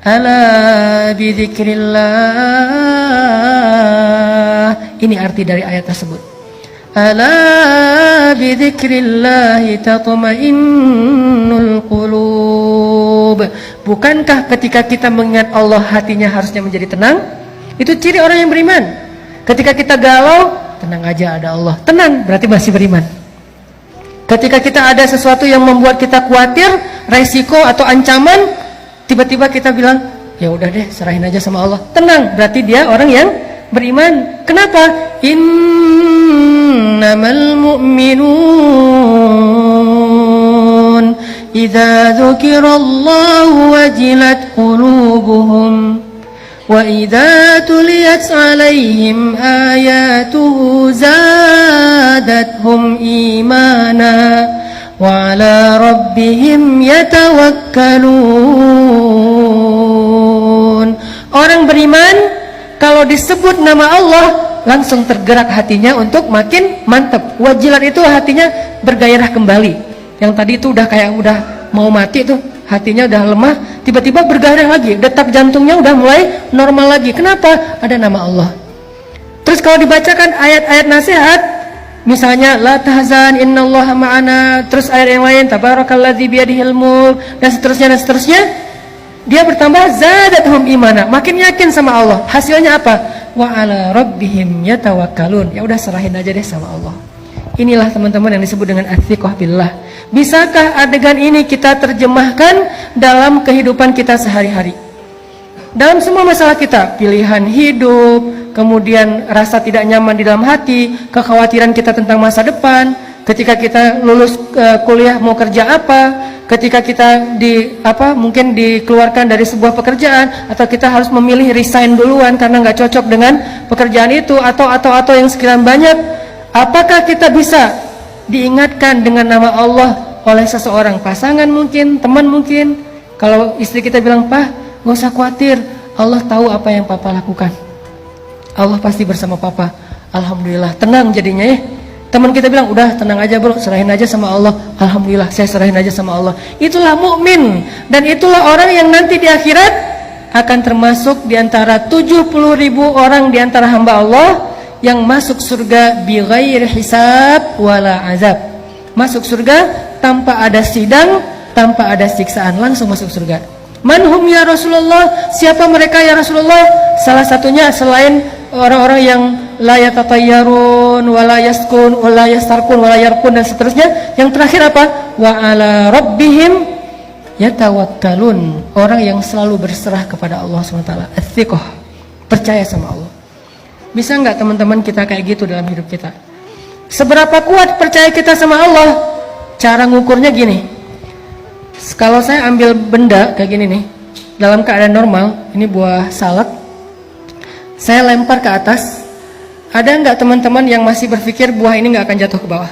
Ala bidzikrillah. Ini arti dari ayat tersebut. Ala bidzikrillah tatma'innul qulub. Bukankah ketika kita mengingat Allah hatinya harusnya menjadi tenang? Itu ciri orang yang beriman. Ketika kita galau, tenang aja ada Allah. Tenang, berarti masih beriman. Ketika kita ada sesuatu yang membuat kita khawatir, resiko atau ancaman, tiba-tiba kita bilang, ya udah deh, serahin aja sama Allah. Tenang, berarti dia orang yang beriman. Kenapa? Innamal mu'minun idza dzukirallahu wajilat qulubuhum wa idza tuliyat 'alaihim ayatuhu zadathum imana wa 'ala rabbihim yatawakkalun. Orang beriman kalau disebut nama Allah langsung tergerak hatinya untuk makin mantap. Wajilat itu hatinya bergairah kembali. Yang tadi itu udah kayak udah mau mati tuh, hatinya udah lemah, tiba-tiba bergairah lagi, detak jantungnya udah mulai normal lagi. Kenapa? Ada nama Allah. Terus kalau dibacakan ayat-ayat nasihat, misalnya la tahzan innallaha ma'ana, terus ayat yang lain tabarakalladzi biyadihil mulk dan seterusnya, dia bertambah zadathum imana, makin yakin sama Allah. Hasilnya apa? Wa 'ala rabbihim yatawakkalun. Ya udah, serahin aja deh sama Allah. Inilah teman-teman yang disebut dengan athiqah billah. Bisakah adegan ini kita terjemahkan dalam kehidupan kita sehari-hari? Dalam semua masalah kita, pilihan hidup, kemudian rasa tidak nyaman di dalam hati, kekhawatiran kita tentang masa depan, ketika kita lulus kuliah mau kerja apa, ketika kita mungkin dikeluarkan dari sebuah pekerjaan, atau kita harus memilih resign duluan karena nggak cocok dengan pekerjaan itu, atau yang sekian banyak. Apakah kita bisa diingatkan dengan nama Allah oleh seseorang, pasangan mungkin, teman mungkin? Kalau istri kita bilang, "Pak, gak usah khawatir, Allah tahu apa yang papa lakukan, Allah pasti bersama papa." Alhamdulillah, tenang jadinya ya. Teman kita bilang, "Udah tenang aja bro, serahin aja sama Allah." Alhamdulillah, saya serahin aja sama Allah. Itulah mukmin, dan itulah orang yang nanti di akhirat akan termasuk di antara 70.000 orang di antara hamba Allah yang masuk surga bighairi hisab wala azab. Masuk surga tanpa ada sidang, tanpa ada siksaan, langsung masuk surga. Manhum ya Rasulullah? Siapa mereka ya Rasulullah? Salah satunya selain orang-orang yang la yatatayyarun wala yaskun wala yastarkun wala yarkun dan seterusnya, yang terakhir apa? Wa 'ala rabbihim yatawakkalun. Orang yang selalu berserah kepada Allah SWT. Athiqah, percaya sama Allah. Bisa nggak teman-teman kita kayak gitu dalam hidup kita? Seberapa kuat percaya kita sama Allah? Cara ngukurnya gini. Kalau saya ambil benda kayak gini nih, dalam keadaan normal, ini buah salak, saya lempar ke atas, ada nggak teman-teman yang masih berpikir buah ini nggak akan jatuh ke bawah?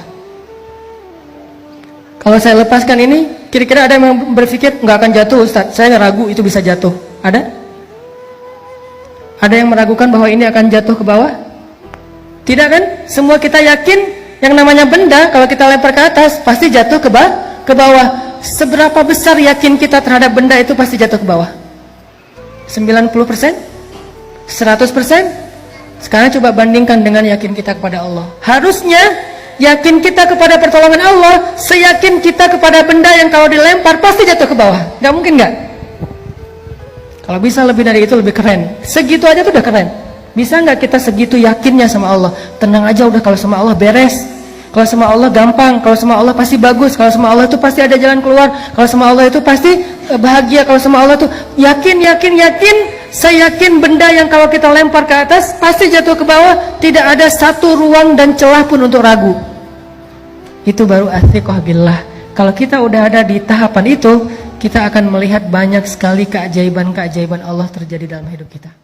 Kalau saya lepaskan ini, kira-kira ada yang berpikir nggak akan jatuh Ustaz, saya ragu itu bisa jatuh? Ada? Ada yang meragukan bahwa ini akan jatuh ke bawah? Tidak kan? Semua kita yakin yang namanya benda kalau kita lempar ke atas pasti jatuh ke bawah. Seberapa besar yakin kita terhadap benda itu pasti jatuh ke bawah? 90%? 100%? Sekarang coba bandingkan dengan yakin kita kepada Allah. Harusnya yakin kita kepada pertolongan Allah seyakin kita kepada benda yang kalau dilempar pasti jatuh ke bawah. Gak mungkin gak? Kalau bisa lebih dari itu lebih keren. Segitu aja tuh udah keren. Bisa nggak kita segitu yakinnya sama Allah? Tenang aja udah, kalau sama Allah beres. Kalau sama Allah gampang. Kalau sama Allah pasti bagus. Kalau sama Allah itu pasti ada jalan keluar. Kalau sama Allah itu pasti bahagia. Kalau sama Allah itu yakin. Saya yakin benda yang kalau kita lempar ke atas pasti jatuh ke bawah. Tidak ada satu ruang dan celah pun untuk ragu. Itu baru athiqah billah. Kalau kita udah ada di tahapan itu, kita akan melihat banyak sekali keajaiban-keajaiban Allah terjadi dalam hidup kita.